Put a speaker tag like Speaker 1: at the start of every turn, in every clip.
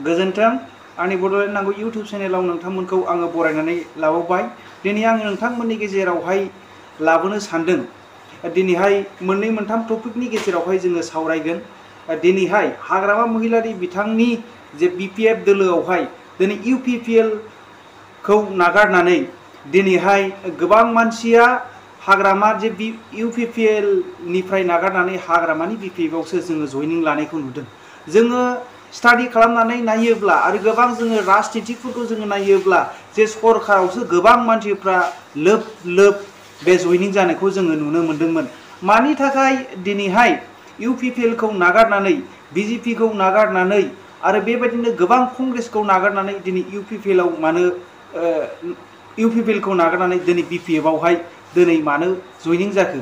Speaker 1: गोजोन्थों आंनि बड'लेण्ड नांगौ इउट्यूब चेनेलाव नोंथांमोनखौ आङो बरायनानै लाबावबाय। दिनै आं नोंथांमोननि गेजेरावहाय लाबोनो सानदों दिनैहाय मोननै मोनथाम टपिकनि गेजेरावहाय जोङो सावरायगोन। दिनैहाय हाग्रामा महिलारी बिथांनि जे BPF दोलोआवहाय दिनै UPPL खौ नागारनानै दिनैहाय गोबां मानसिया हाग्रामा जे UPPL निफ्राय नागारनानै हाग्रामानि BPF आवसो जोङो जयनिं लानायखौ नुदों। जोङो स्टाडि खालामनानै नायोब्ला आरो गोबां जोङो राजनितिफोरखौ जोङो नायोब्ला जे सरकारावसो गोबां मानसिफ्रा लोब लोब बे जयनिं जानायखौ जोङो नुनो मोन्दोंमोन। मानि थाखाय दिनैहाय UPPL खौ नागारनानै BJP खौ नागारनानै आरो बेबायदिनो गोबां कंग्रेसखौ नागारनानै दिनै UPPL आव मानो UPPL खौ नागारनानै दिनै BPF आवहाय दिनै मानो जयनिं जाखो?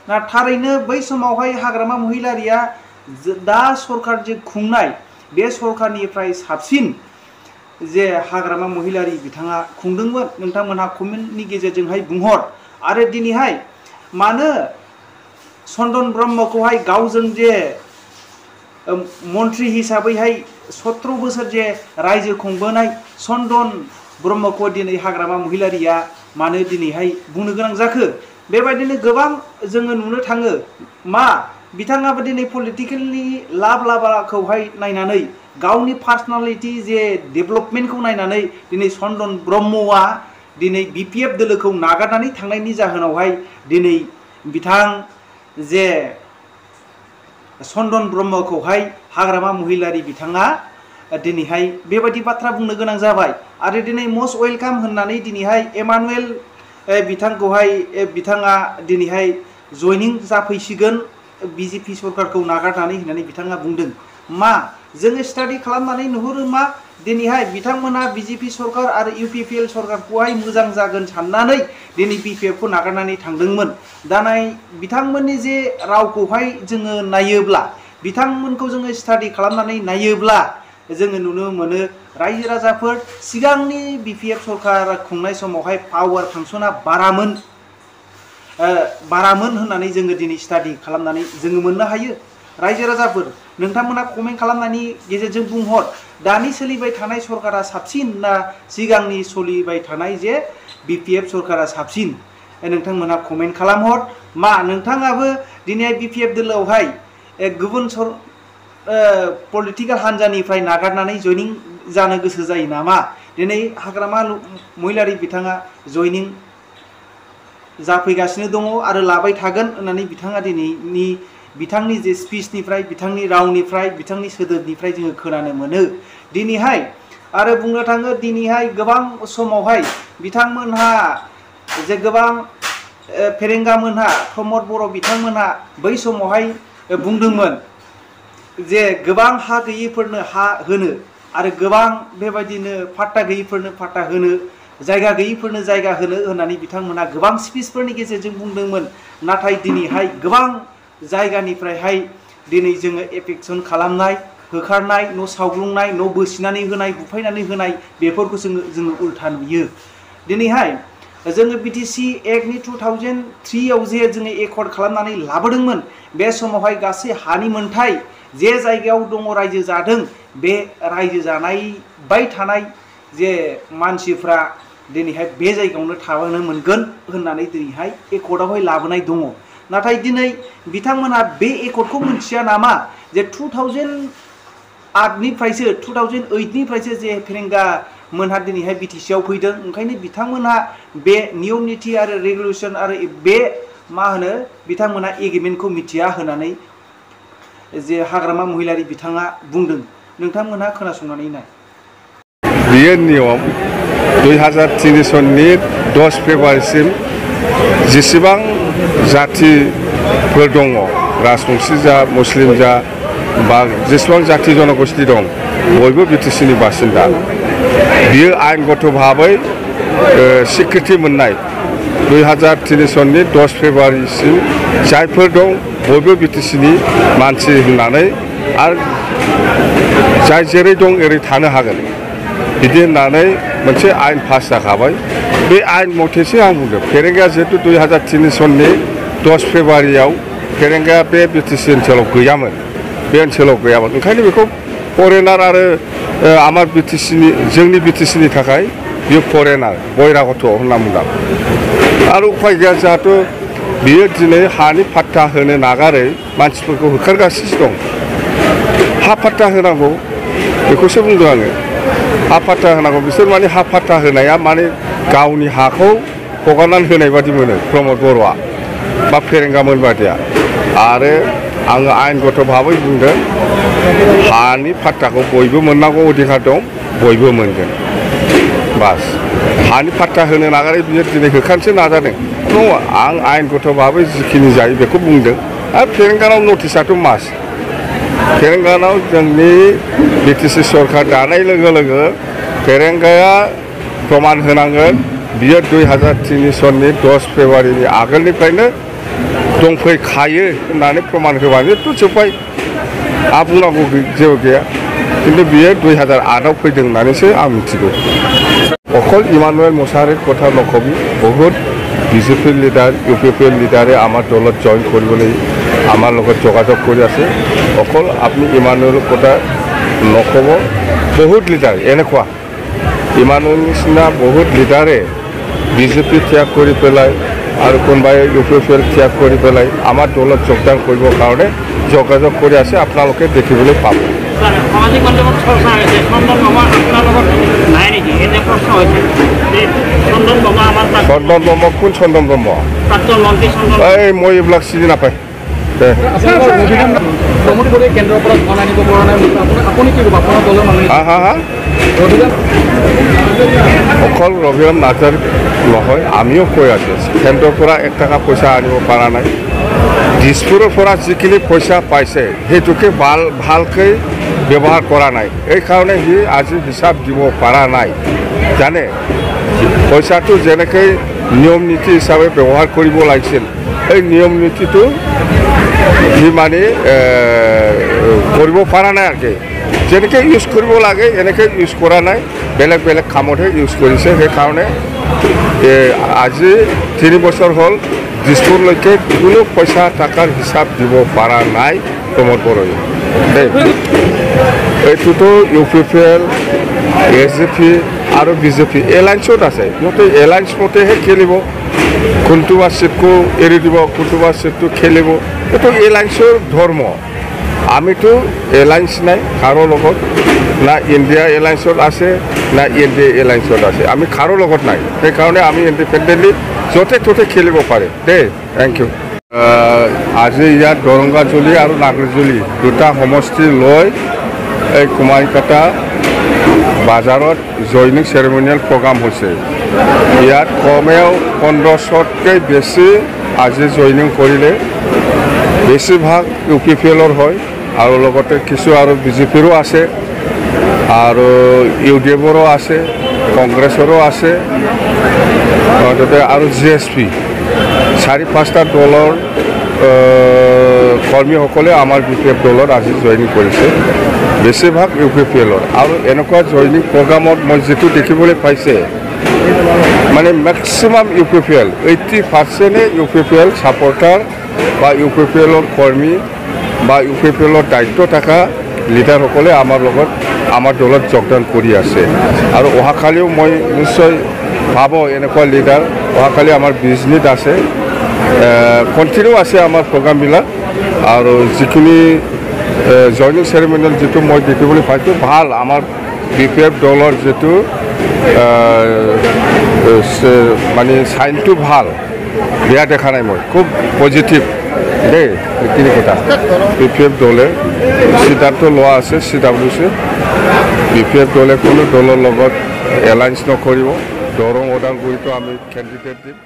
Speaker 1: ना थारैनो बै समावहाय हाग्रामा महिलारिया दा सरकार जे खुंनाय बे सरकारनिफ्राय साबसिन जे हाग्रामा महिलारी बिथाङा खुंदोंमोन। नोंथांमोनहा कमेन्टनि गेजेरजोंहाय बुंहर। आरो दिनैहाय मानो चन्दन ब्रह्मखौहाय गावजों जे मन्त्रि हिसाबैहाय 17 बोसोर जे रायजो खुंबोनाय चन्दन ब्रह्मखौ दिनै हाग्रामा महिलारिया मानो दिनैहाय बुंनो गोनां जाखो? बेबायदिनो गोबां जोङो नुनो थाङो मा बिथाङाबो दिनै पलिटिकेलनि लाभाखौहाय नायनानै गावनि पार्सनालिटी जे डेभेलपमेन्टखौ नायनानै दिनै चन्दन ब्रह्मआ दिनै BPF दोलोखौ नागारनानै थांनायनि जाहोनावहाय दिनै बिथां जे चन्दन ब्रह्मखौहाय हाग्रामा महिलारी बिथाङा दिनैहाय बेबायदि बाथ्रा बुंनो गोनां जाबाय। आरो दिनै मस्ट वेलकाम होननानै दिनैहाय एमानुएल बिथांखौहाय बिथाङा दिनैहाय जयनिं जाफैसिगोन BJP सरकारखौ नागारनानै होननानै बिथाङा बुंदों। मा जोङो स्टाडि खालामनानै नुहुरो मा दिनैहाय बिथांमोना BJP सरकार आरो UPPL सरकारखौहाय मोजां जागोन साननानै दिनै BPF खौ नागारनानै थांदोंमोन। दानाय बिथांमोननि जे रावखौहाय जोङो नायोब्ला बिथांमोनखौ जोङो स्टाडि खालामनानै नायोब्ला जोङो नुनो मोनो रायजो राजाफोर सिगांनि BPF सरकार खुंनाय समावहाय पावार फांसना बारामोन होननानै जोङो दिनै स्टाडि खालामनानै जोङो मोननो हायो। रायजो राजाफोर नोंथांमोना कमेन्ट खालामनायनि गेजेरजों बुंहर दानि सोलिबाय थानाय सरकारा साबसिन ना सिगांनि सोलिबाय थानाय जे BPF सरकारा साबसिन? नोंथांमोना कमेन्ट खालामहर। मा नोंथाङाबो दिनै BPF दोलोआवहाय गुबुन पलिटिकेल हान्जानिफ्राय नागारनानै जयनिं जानो गोसो जायो नामा? दिनै हाग्रामा महिलारी बिथाङा जयनिं जाफैगासिनो दङ आरो लाबाय थागोन होननानै बिथाङा दिनैनि बिथांनि जे स्पिचनिफ्राय बिथांनि रावनिफ्राय बिथांनि सोदोबनिफ्राय जोङो खोनानो मोनो। दिनैहाय आरो बुंनो थाङो दिनैहाय गोबां समावहाय बिथांमोनहा जे गोबां फेरेंगामोनहा प्रमद बर' बिथांमोनहा बै समावहाय बुंदोंमोन जे गोबां हा गैयिफोरनो हा होनो आरो गोबां बेबायदिनो पाट्टा गैयिफोरनो पाट्टा होनो जायगा गैयिफोरनो जायगा होनो होननानै बिथांमोना गोबां स्पिचफोरनि गेजेरजों बुंदोंमोन। नाथाय दिनैहाय गोबां जायगानिफ्रायहाय दिनै जोङो एफेक्सन खालामनाय होखारनाय न' सावग्लुंनाय न' बोसिनानै होनाय बुफायनानै होनाय बेफोरखौ जोङो उल्था नुयो। दिनैहाय जोङो BTC एक्टनि 2003 आव जे जोङो एकर्ड खालामनानै लाबोदोंमोन बे समावहाय गासै हानि मोनथाय जे जायगायाव दङ रायजो जादों बे रायजो जानाय थानाय जे मानसिफ्रा दिनैहाय बे जायगायावनो थानो मोनगोन होननानै दिनैहाय एकर्डआवहाय लाबोनाय दङ। नाथाय दिनै बिथांमोनहा बे एकर्डखौ मिथिया नामा जे 2008निफ्रायसो जे फेरेंगा मोनहा दिनैहाय BTC आव फैदों। ओंखायनो बिथांमोनहा बे नियम निथि आरो रेगुलेसन आरो बे मा होनो बिथांमोनहा एग्रिमेन्टखौ मिथिया होननानै जे हाग्रामा महिलारी बिथाङा बुंदों। नोंथांमोनहा खोनासंनानै नाय।
Speaker 2: बेयो नियम 2003 सननि 10 फेब्रुवारिसिम जेसेबां जाथिफोर दङ राजबंशी जा मुस्लिम जा बा जेसेबां जाथि जनगोष्ठी दं बयबो BTC नि बासिन्दा। बियो आयेनगत भाबै स्वीकृति मोननाय 2003 सननि 10 फेब्रुवारिसिम जायफोर दं बयबो BTC नि मानसि होननानै आरो जाय जेरै दं एरै थानो हागोन बिदि होननानै मोनसे आयेन पास जाखाबाय। बे आयेन मथेसो आं बुंदों फेरेंगाया जिहेतु 2003 सननि 10 फेब्रुवारियाव फेरेंगाया बे BTC ओनसोलाव गैयामोन। ओंखायनो बेखौ फरेनार आरो आमार बिटिसिनि जोंनि बिटिसिनि थाखाय बियो फरेनार बहिरागत होनना बुंदों आरो उपाय गैया जाहाथे बियो दिनै हानि फाट्टा होनो नागारै मानसिफोरखौ होखारगासिनो दं हा फाट्टा होनांगौ बेखौसो बुंदों आङो हा फाट्टा होनांगौ बिसोर माने हा फाट्टा होनाया माने गावनि हाखौ हगारनानै होनाय बादि मोनो प्रमद बर'आ बा फेरेंगामोन बादिया आरो आङो आयेनगत भाबै बुंदों हानि फाट्टाखौ बयबो मोननांगौ अधिकार दं बयबो मोनगोन बास हानि फाट्टा होनो नागारै बियो दिनै होखारनोसो नाजादों नङा आं आयेनगत भाबै जिखिनि जायो बेखौ बुंदों आरो फेरेंगानाव नटिसआथ' मास फेरेंगानाव जोंनि बिटिसि सरकार दानाय लोगो लोगो फेरेंगाया प्रमाण होनांगोन बियो 2003 सननि 10 फेब्रुवारिनि आगोलनिफ्रायनो दंफैखायो होननानै प्रमाण होबानोथ' जोब्बाय बुंनांगौ जेबो गैया किन्तु बियो 2008 आव फैदों होननानैसो आं मिथिगौ अकल इमानुएल मुसाहारीर कथा नकबि बहुत বিজেপিৰ লিডাৰ UPPL লিডাৰে আমাৰ দলত জইন কৰিবলৈ আমাৰ লগত যোগাযোগ কৰি আছে অকল আপুনি ইমানুৱেলৰ কথা নকব বহুত লিডাৰ এনেকুৱা ইমানুৱেল নিচিনা বহুত লিডাৰে বিজেপি ত্যাগ কৰি পেলাই আৰু কোনোবাই UPPL ত্যাগ কৰি পেলাই আমাৰ দলত যোগদান কৰিবৰ কাৰণে যোগাযোগ কৰি আছে আপোনালোকে দেখিবলৈ পাব
Speaker 3: সামাজিক মাধ্যমত চৰ্চা হৈছে চন্দন ব্ৰহ্মা আপোনাৰ লগত নাই নেকি এনে প্ৰশ্ন হৈছে চন্দন ব্ৰহ্মা আমাৰ
Speaker 2: চন্দন ব্ৰহ্মা কোন চন্দন ব্ৰহ্মা
Speaker 3: প্ৰাক্তন মন্ত্ৰী চন্দন
Speaker 2: এই মই এইবিলাক চিনি নাপায়
Speaker 3: কেন্দ্ৰৰ পৰা ধন আনিব পৰা নাই আপুনি কি ক'ব আপোনাৰ দলৰ মানুহ
Speaker 2: অকল ৰবিৰাম নাৰ্জাৰ নহয় আমিও কৈ আছোঁ কেন্দ্ৰৰ পৰা 1 টকা পইচা আনিব পৰা নাই দিছপুৰৰ পৰা যিখিনি পইচা পাইছে সেইটোকে ভালকৈ ব্যৱহাৰ কৰা নাই এই কাৰণে সি আজি হিচাপ দিব পৰা নাই জানে পইচাটো যেনেকৈ নিয়ম নীতি হিচাপে ব্যৱহাৰ কৰিব লাগিছিল এই নিয়ম নীতিটো সি মানে কৰিব পৰা নাই আৰু যেনেকৈ ইউজ কৰিব লাগে এনেকৈ ইউজ কৰা নাই বেলেগ বেলেগ কামতহে ইউজ কৰিছে সেইকাৰণে আজি 3 বছৰ হ'ল দিছপুৰলৈকে কোনো পইচা টাকাৰ হিচাপ দিব পৰা নাই প্ৰমোদ বড়োই এইটোতো UPPL AGP আৰু বিজেপি এলায়েন্সত আছে সিহঁতে এলায়েন্স মতেহে খেলিব কোনটোবা চিটকো এৰি দিব কোনটোবা চিটটো খেলিব এইটো এলায়েন্সৰ ধৰ্ম আমিতো এলায়েন্স নাই কাৰো লগত না ইণ্ডিয়া এলায়েন্সত আছে না ইণ্ডিয়া এলায়েন্সত আছে আমি কাৰো লগত নাই সেইকাৰণে আমি ইণ্ডিপেণ্ডেণ্টলি য'তে ত'তে খেলিব পাৰে দেই থেংক ইউ আজি ইয়াত দৰংগাজুলি আৰু নাগৰজুলি দুটা সমষ্টি লৈ এই কুমাৰীকাটা বাজাৰত জইনিং চেৰিমনিয়েল প্ৰগ্ৰাম হৈছে ইয়াত কমেও 1500তকৈ বেছি আজি জইনিং কৰিলে বেছিভাগ UPPLৰ হয় আৰু লগতে কিছু আৰু বিজেপিৰো আছে আৰু UDFৰো আছে কংগ্ৰেছৰো আছে আৰু GSP 4-5টা দলৰ কৰ্মীসকলে আমাৰ BPF দলত আজি জইনিং কৰিছে বেছিভাগ UPPLৰ আৰু এনেকুৱা জইনিং প্ৰগ্ৰামত মই যেটো দেখিবলৈ পাইছে মানে ম্যাক্সিমাম UPPL 80% UPPL সাপোৰ্টাৰ বা UPPLৰ কৰ্মী বা UPPLৰ দায়িত্ব থকা লিডাৰসকলে আমাৰ দলত যোগদান কৰি আছে আৰু অহাকালিও মই নিশ্চয় পাব এনেকুৱা লিডাৰ অহাকালি আমাৰ বিজনেছ আছে কণ্টিনিউ আছে আমাৰ প্ৰগ্ৰামবিলাক আৰু যিখিনি জইনিং চেৰিমনিয়েল যেটো মই দেখিবলৈ পাইছোঁ ভাল আমাৰ BPF দলৰ যেটো মানে সাইনটো ভাল বেয়া দেখা নাই মই খুব পজিটিভ দেই এইখিনি কথা BPF দলে সিদ্ধান্ত লোৱা আছে CWC BPF দলে কোনো দলৰ লগত এলায়েন্স নকৰিব দৰং ওদালগুৰিতো আমি কেণ্ডিডেট দিম